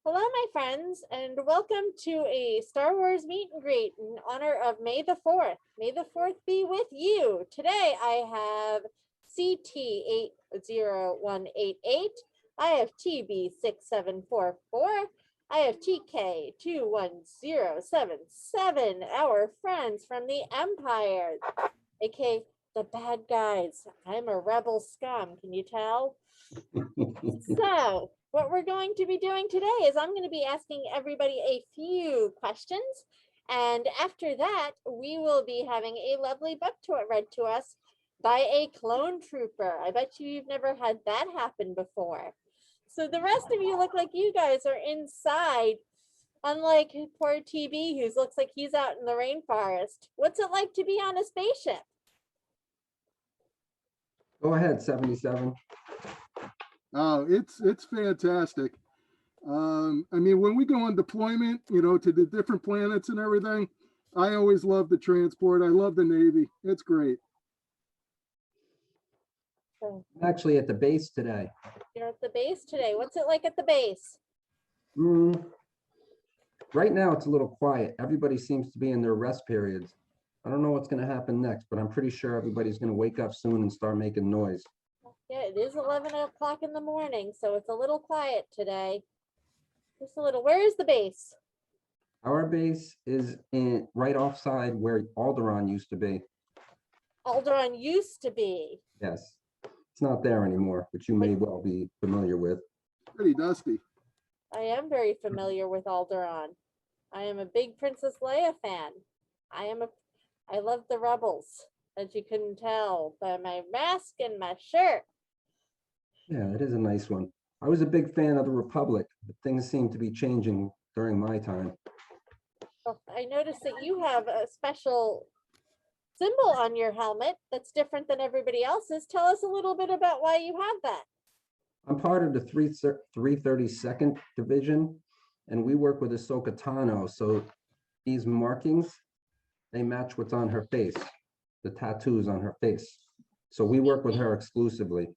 Hello, my friends, and welcome to a Star Wars meet and greet in honor of May the 4th. May the 4th be with you. Today I have CT80188. I have TB6744. I have TK21077. Our friends from the Empire, aka the bad guys. I'm a rebel scum, can you tell? So, what we're going to be doing today is I'm going to be asking everybody a few questions. And after that, we will be having a lovely book read to us by a clone trooper. I bet you've never had that happen before. So the rest of you look like you guys are inside, unlike poor TB, who looks like he's out in the rainforest. What's it like to be on a spaceship? Go ahead, 77. Oh, it's fantastic. I mean, when we go on deployment, to the different planets and everything, I always love the transport. I love the Navy. It's great. I'm actually at the base today. You're at the base today. What's it like at the base? Right now, it's a little quiet. Everybody seems to be in their rest periods. I don't know what's going to happen next, but I'm pretty sure everybody's going to wake up soon and start making noise. Yeah, it is 11 o'clock in the morning, so it's a little quiet today. Just a little. Where is the base? Our base is right offside where Alderaan used to be. Alderaan used to be. Yes. It's not there anymore, which you may well be familiar with. Pretty dusty. I am very familiar with Alderaan. I am a big Princess Leia fan. I love the Rebels, as you couldn't tell by my mask and my shirt. Yeah, it is a nice one. I was a big fan of the Republic, but things seem to be changing during my time. Well, I noticed that you have a special symbol on your helmet that's different than everybody else's. Tell us a little bit about why you have that. I'm part of the 332nd Division, and we work with Ahsoka Tano. So these markings, they match what's on her face, the tattoos on her face. So we work with her exclusively.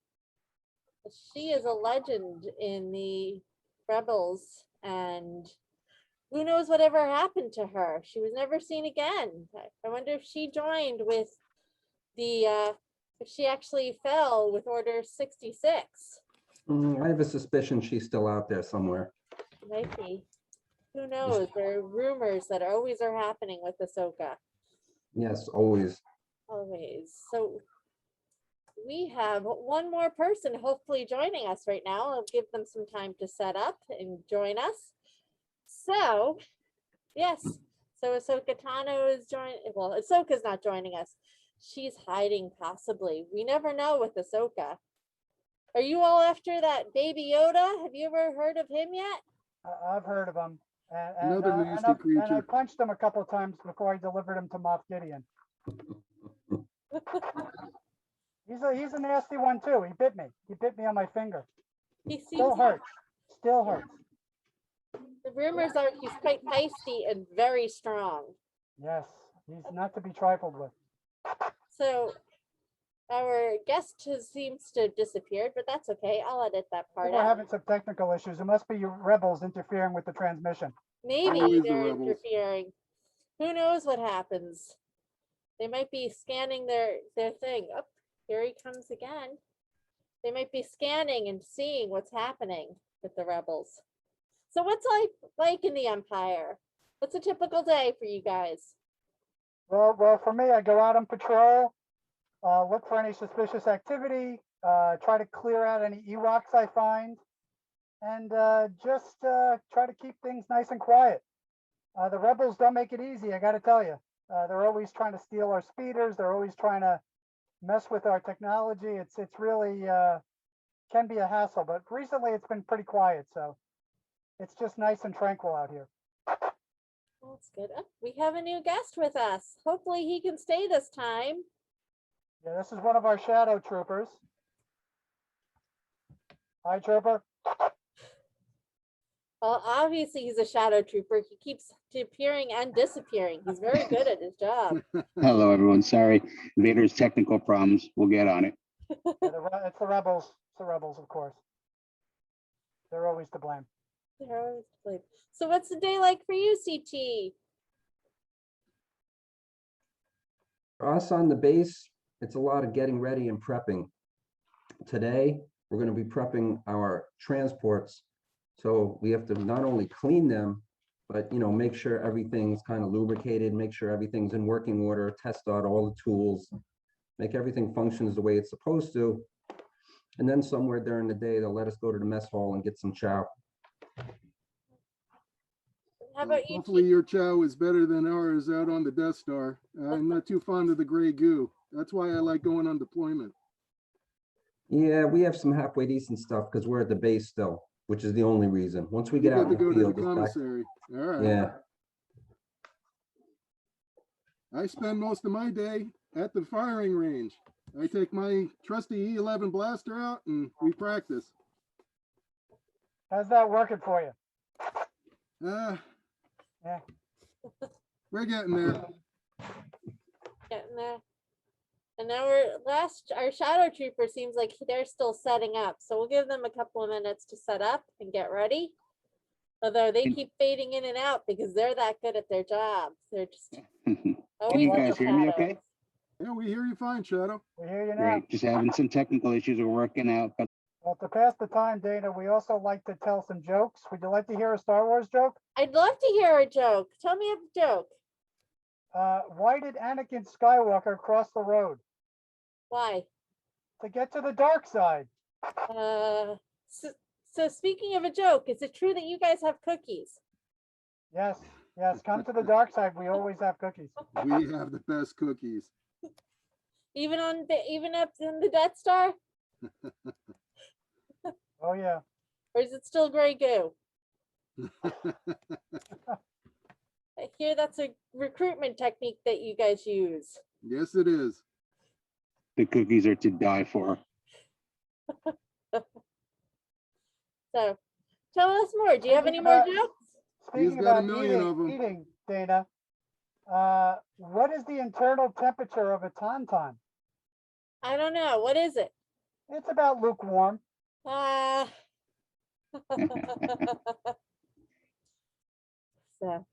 She is a legend in the Rebels, and who knows whatever happened to her. She was never seen again. I wonder if she joined with if she actually fell with Order 66. I have a suspicion she's still out there somewhere. Might be. Who knows? There are rumors that always are happening with Ahsoka. Yes, always. Always. So we have one more person hopefully joining us right now. I'll give them some time to set up and join us. So, yes. So Ahsoka Tano is joining. Well, Ahsoka's not joining us. She's hiding possibly. We never know with Ahsoka. Are you all after that Baby Yoda? Have you ever heard of him yet? I've heard of him. Another nasty creature. And I punched him a couple of times before I delivered him to Moff Gideon. He's a nasty one too. He bit me. He bit me on my finger. He seems Still hurts. Still hurts. The rumors are he's quite feisty and very strong. Yes, he's not to be trifled with. So our guest seems to have disappeared, but that's okay. I'll edit that part We're out. having some technical issues. It must be your rebels interfering with the transmission. Maybe Always the they're rebels. interfering. Who knows what happens? They might be scanning their thing. Oh, here he comes again. They might be scanning and seeing what's happening with the rebels. So what's like in the Empire? What's a typical day for you guys? Well, for me, I go out on patrol, look for any suspicious activity, try to clear out any Ewoks I find, and just try to keep things nice and quiet. The rebels don't make it easy, I got to tell you. They're always trying to steal our speeders. They're always trying to mess with our technology. It's really can be a hassle, but recently it's been pretty quiet, so it's just nice and tranquil out here. That's good. Oh, we have a new guest with us. Hopefully he can stay this time. Yeah, this is one of our shadow troopers. Hi, trooper. Well, obviously he's a shadow trooper. He keeps appearing and disappearing. He's very good at his job. Hello, everyone. Sorry, Vader's technical problems. We'll get on it. Yeah, it's the rebels. It's the rebels, of course. They're always to blame. They're always delayed. So what's the day like for you, CT? For us on the base, it's a lot of getting ready and prepping. Today, we're going to be prepping our transports. So we have to not only clean them, but make sure everything's kind of lubricated, make sure everything's in working order, test out all the tools, make everything functions the way it's supposed to. And then somewhere during the day, they'll let us go to the mess hall and get some chow. How about you, Hopefully Chief? your chow is better than ours out on the Death Star. I'm not too fond of the gray goo. That's why I like going on deployment. Yeah, we have some halfway decent stuff because we're at the base still, which is the only reason. Once we You get out got to in the go to the field, it's back. commissary. All right. Yeah, I spend most of my day at the firing range. I take my trusty E11 blaster out and we practice. How's that working for you? Yeah. We're getting there. Getting there. And now our shadow trooper seems like they're still setting up. So we'll give them a couple of minutes to set up and get ready. Although they keep fading in and out because they're that good at their jobs. They're just Can always you in guys the hear me shadows. okay? Yeah, we hear you fine, Shadow. We hear you now. Great. Just having some technical issues we're working out, but Well, to pass the time, Dana, we also like to tell some jokes. Would you like to hear a Star Wars joke? I'd love to hear a joke. Tell me a joke. Why did Anakin Skywalker cross the road? Why? To get to the dark side. So speaking of a joke, is it true that you guys have cookies? Yes, yes, come to the dark side. We always have cookies. We have the best cookies. Even up in the Death Star? Oh, yeah. Or is it still gray goo? I hear that's a recruitment technique that you guys use. Yes, it is. the cookies are to die for. So tell us more. Do you have any Speaking more about- jokes? He's Speaking got a about million of 'em. eating, Dana, what is the internal temperature of a tauntaun? I don't know. What is it? It's about lukewarm. So,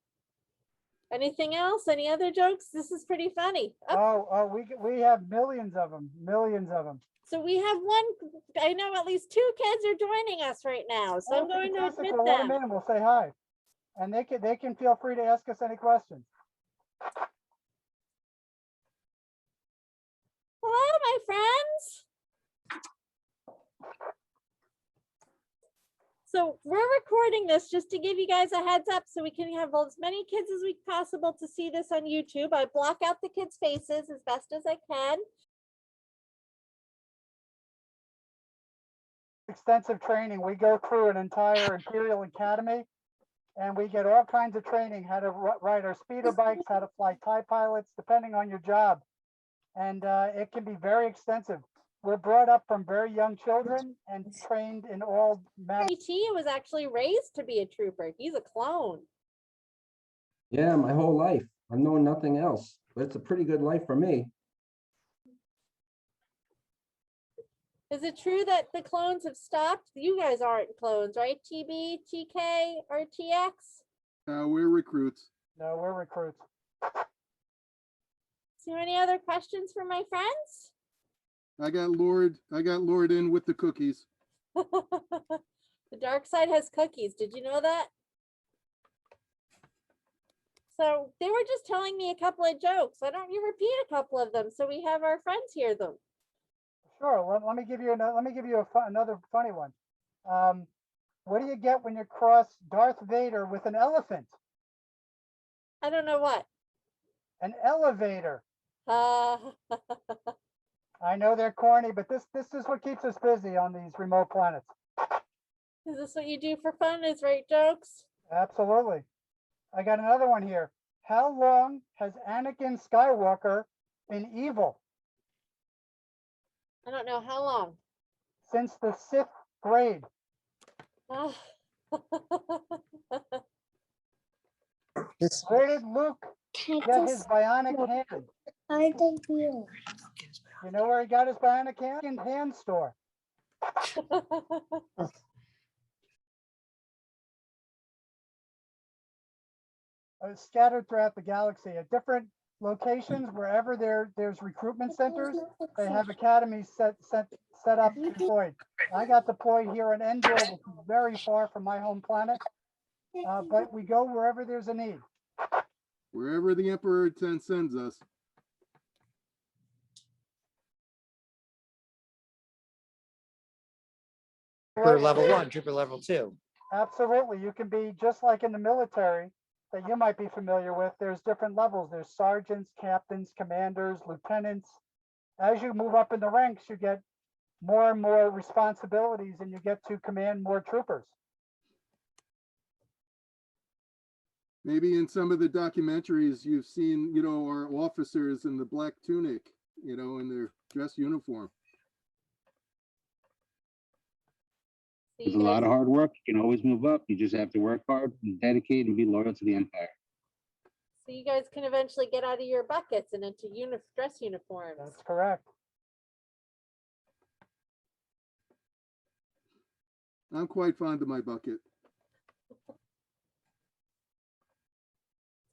anything else? Any other jokes? This is pretty funny. Oh, We have millions of them, so we have one. I know at least two kids are joining us right now, so I'm going to Fantastic. admit We'll let 'em them. in. We'll say hi, and they can feel free to ask us any questions. Hello, my friends. So we're recording this just to give you guys a heads up so we can have as many kids as we possible to see this on YouTube. I block out the kids' faces as best as I can. Extensive training. We go through an entire Imperial Academy, and we get all kinds of training, how to ride our speeder bikes, how to fly TIE pilots, depending on your job. And it can be very extensive. We're brought up from very young children and trained in all matters. ET was actually raised to be a trooper. He's a clone. yeah, my whole life. I've known nothing else, but it's a pretty good life for me. Is it true that the clones have stopped? You guys aren't clones, right? TB, TK, or TX? We're recruits. No, we're recruits. So any other questions for my friends? I got lured in with the cookies. The dark side has cookies. Did you know that? So they were just telling me a couple of jokes. Why don't you repeat a couple of them so we have our friends hear them? Sure. Let me give you another funny one. What do you get when you cross Darth Vader with an elephant? I don't know what. An elevator. Uh, I know they're corny, but this is what keeps us busy on these remote planets. is this what you do for fun? Is write jokes? Absolutely. I got another one here. How long has Anakin Skywalker been evil? I don't know how long. Since the 6th grade. Ah. Where did Luke get his bionic hand? You know where he got his bionic hand? In hand store. scattered throughout the galaxy at different locations. Wherever there's recruitment centers, they have academies set up deployed. I got deployed here in Endor, which is very far from my home planet, but we go wherever there's a need. Wherever the Emperor sends us. Trooper level 1, trooper level 2. Absolutely. You can be just like in the military that you might be familiar with. There's different levels. There's sergeants, captains, commanders, lieutenants. As you move up in the ranks, you get more and more responsibilities and you get to command more troopers. Maybe in some of the documentaries you've seen, you know, our officers in the black tunic, you know, in their dress uniform. So It's you a lot guys, of hard work. You can always move up. You just have to work hard, and dedicate, and be loyal to the Empire. so you guys can eventually get out of your buckets and into dress uniforms. That's correct. I'm quite fond of my bucket.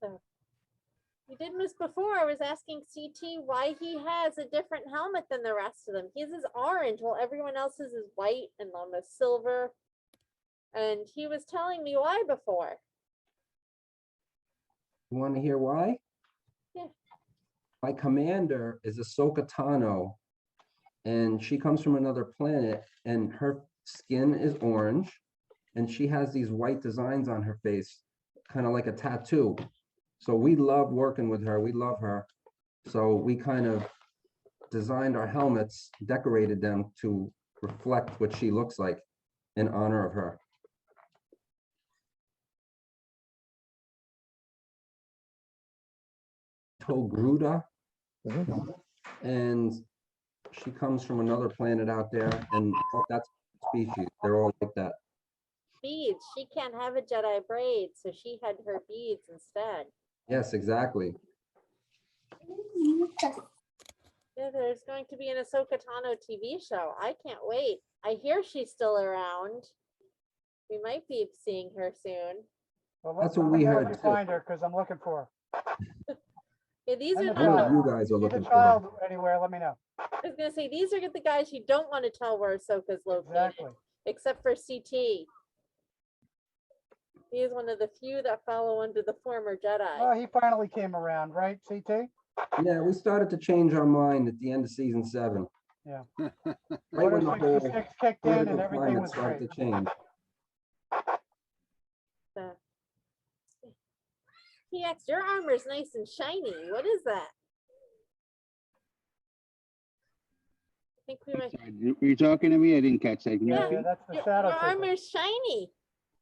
So we did this before. I was asking CT why he has a different helmet than the rest of them. His is orange while everyone else's is white and almost silver. And he was telling me why before. You want to hear why? Yeah. My commander is Ahsoka Tano, and she comes from another planet, and her skin is orange, and she has these white designs on her face, kind of like a tattoo. So we love working with her. We love her. So we kind of designed our helmets, decorated them to reflect what she looks like in honor of her. Togruta, and she comes from another planet out there, and that's species. They're all like that. Beads. She can't have a Jedi braid, so she had her beads instead. Yes, exactly. Yeah, there's going to be an Ahsoka Tano TV show. I can't wait. I hear she's still around. We might be seeing her soon. Well, That's let what me we know heard if you too. find her because I'm looking for her. Yeah, these And are the I know child. you guys are See the looking for. child anywhere, let me know. I was gonna say these are the guys you don't want to tell where Ahsoka's located, Exactly. except for CT. He is one of the few that follow under the former Jedi. Well, he finally came around, right, CT? Yeah, we started to change our mind at the end of season 7. Yeah. Right when Order the whole 66 kicked in and political everything climate was started great. to change. So. PX, your armor's nice and shiny. What is that? I think we might. Sorry, were you talking to me? I didn't catch that. Can you Yeah. repeat? That's the Your shadow trooper. armor's shiny.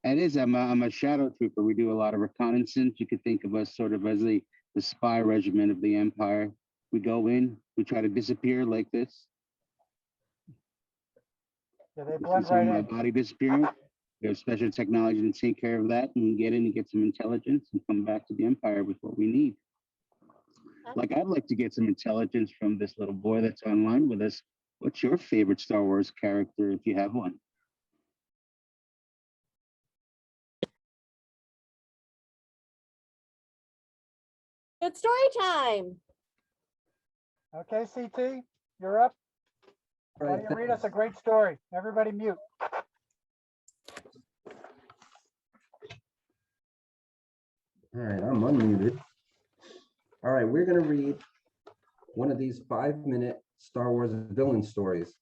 It is. I'm a shadow trooper. We do a lot of reconnaissance. You could think of us sort of as the spy regiment of the Empire. We go in, we try to disappear like this. Yeah, they You see blend some right of my in. body disappearing. We have special technology to take care of that, and we get in and get some intelligence and come back to the Empire with what we need. Like, I'd like to get some intelligence from this little boy that's online with us. What's your favorite Star Wars character, if you have one? Good story time. Okay, CT, you're up. All Why right, don't you read us a great story? Everybody mute. All right, I'm unmuted. All right, we're going to read one of these 5-minute Star Wars villain stories.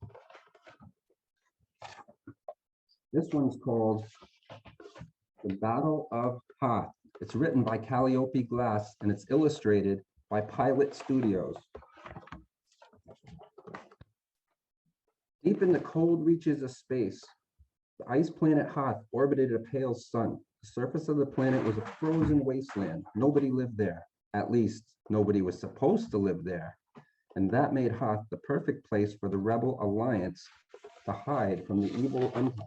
This one's called The Battle of Hoth. It's written by Calliope Glass and it's illustrated by Pilot Studios. Deep in the cold reaches of space, the ice planet Hoth orbited a pale sun. The surface of the planet was a frozen wasteland. Nobody lived there. At least, nobody was supposed to live there. And that made Hoth the perfect place for the Rebel Alliance to hide from the evil Empire.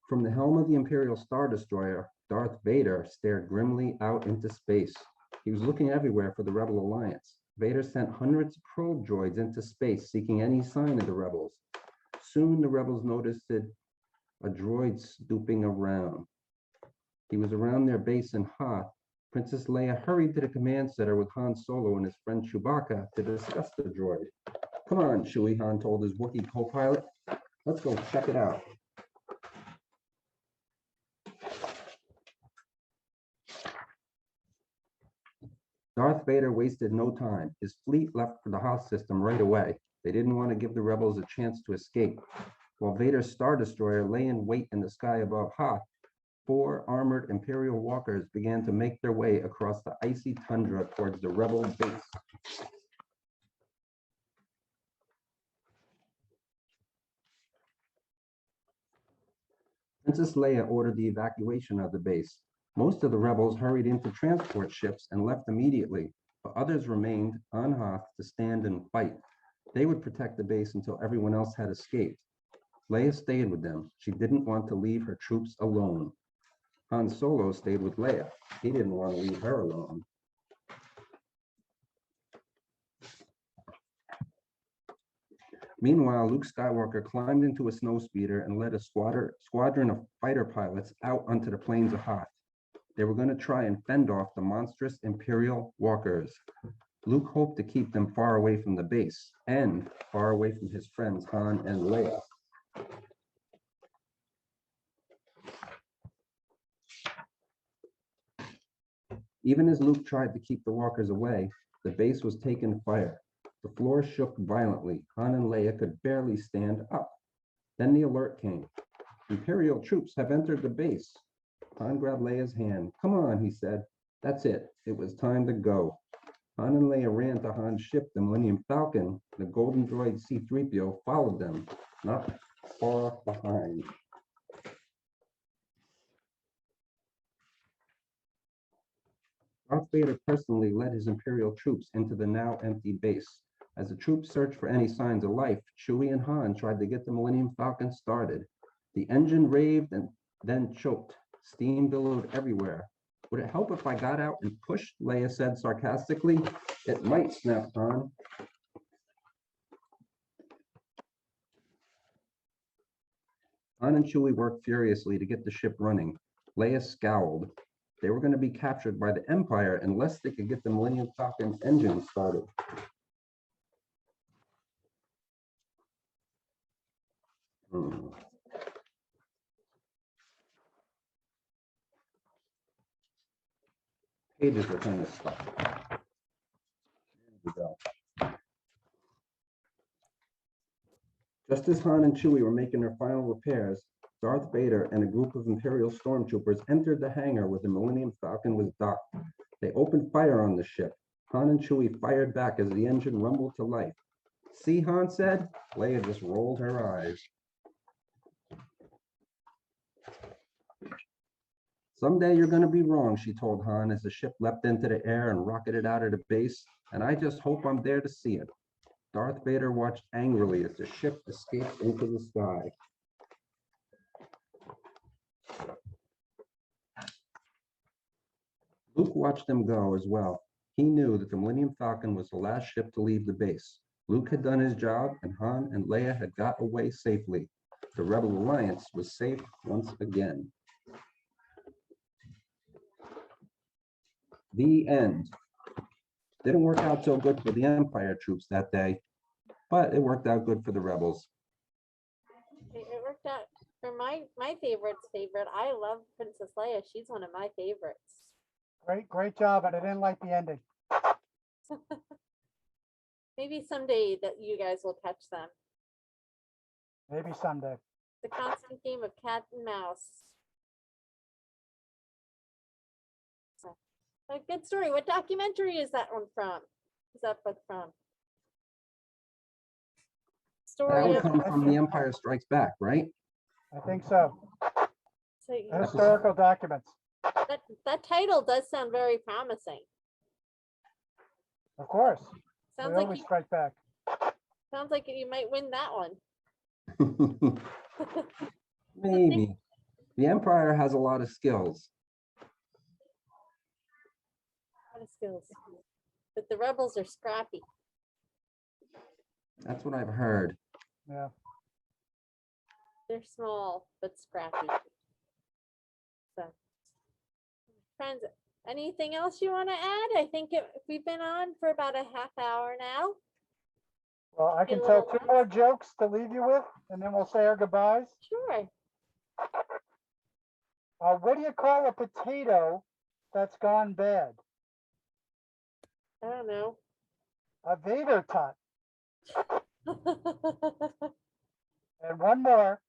From the helm of the Imperial Star Destroyer, Darth Vader stared grimly out into space. He was looking everywhere for the Rebel Alliance. Vader sent hundreds of probe droids into space, seeking any sign of the rebels. Soon the rebels noticed a droid snooping around. He was around their base in Hoth. Princess Leia hurried to the command center with Han Solo and his friend Chewbacca to discuss the droid. Come on, Chewie, Han told his Wookiee co-pilot. Let's go check it out. Darth Vader wasted no time. His fleet left for the Hoth system right away. They didn't want to give the rebels a chance to escape. While Vader's Star Destroyer lay in wait in the sky above Hoth, 4 armored Imperial walkers began to make their way across the icy tundra towards the rebel base. Princess Leia ordered the evacuation of the base. Most of the rebels hurried into transport ships and left immediately, but others remained on Hoth to stand and fight. They would protect the base until everyone else had escaped. Leia stayed with them. She didn't want to leave her troops alone. Han Solo stayed with Leia. He didn't want to leave her alone. Meanwhile, Luke Skywalker climbed into a snowspeeder and led a squadron of fighter pilots out onto the plains of Hoth. They were going to try and fend off the monstrous Imperial walkers. Luke hoped to keep them far away from the base and far away from his friends Han and Leia. Even as Luke tried to keep the walkers away, the base was taking fire. The floor shook violently. Han and Leia could barely stand up. Then the alert came. Imperial troops have entered the base. Han grabbed Leia's hand. Come on, he said. That's it. It was time to go. Han and Leia ran to Han's ship, the Millennium Falcon. The golden droid C-3PO followed them, not far behind. Darth Vader personally led his Imperial troops into the now empty base. As the troops searched for any signs of life, Chewie and Han tried to get the Millennium Falcon started. The engine raved and then choked. Steam billowed everywhere. Would it help if I got out and pushed? Leia said sarcastically. It might, snapped Han. Han and Chewie worked furiously to get the ship running. Leia scowled. They were going to be captured by the Empire unless they could get the Millennium Falcon engine started. Pages are kind of stuck. There we go. Just as Han and Chewie were making their final repairs, Darth Vader and a group of Imperial stormtroopers entered the hangar where the Millennium Falcon was docked. They opened fire on the ship. Han and Chewie fired back as the engine rumbled to life. See, Han said. Leia just rolled her eyes. Someday you're going to be wrong, she told Han as the ship leapt into the air and rocketed out of the base, and I just hope I'm there to see it. Darth Vader watched angrily as the ship escaped into the sky. Luke watched them go as well. He knew that the Millennium Falcon was the last ship to leave the base. Luke had done his job, and Han and Leia had got away safely. The Rebel Alliance was safe once again. The end. Didn't work out so good for the Empire troops that day, but it worked out good for the rebels. It worked out for my favorite's favorite. I love Princess Leia. She's one of my favorites. Great job, but I didn't like the ending. Maybe someday that you guys will catch them. Maybe someday. The constant game of cat and mouse. A good story. What documentary is that one from? Is that book from? That Story would of come from The Empire Strikes Back, right? I think so. so you- Historical documents, that title does sound very promising. of course. Sounds We like always you, strike back. sounds like you might win that one. Maybe. The Empire has a lot of skills. lot of skills. But the rebels are scrappy. That's what I've heard. Yeah. They're small but scrappy. So, friends, anything else you want to add? I think we've been on for about a half hour now. Well, I Be a can tell little 2 more jokes to leave you with, and then we'll say our goodbyes. Sure. What do you call a potato that's gone bad? I don't know. A Vader tot. And one more.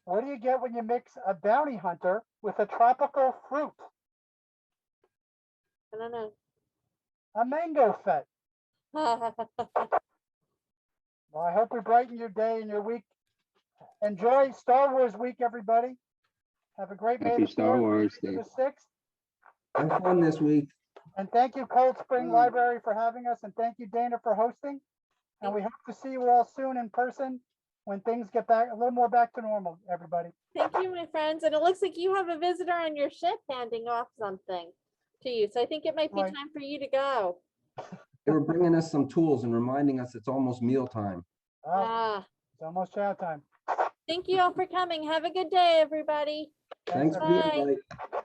What do you get when you mix a bounty hunter with a tropical fruit? I don't know. A mango fet. Well, I hope we brighten your day and your week. Enjoy Star Wars week, everybody. Have a great May Happy the Star 4th, Wars May Day. the 6th. Have fun this week. And thank you, Cold Spring Library, for having us. And thank you, Dana, for hosting. And we hope to see you all soon in person when things get back a little more back to normal, everybody. Thank you, my friends. And it looks like you have a visitor on your ship handing off something to you. So I think it might be Right. time for you to go. They were bringing us some tools and reminding us it's almost mealtime. Oh, it's almost chow time. Thank you all for coming. Have a good day, everybody. Thanks for the Bye. invite.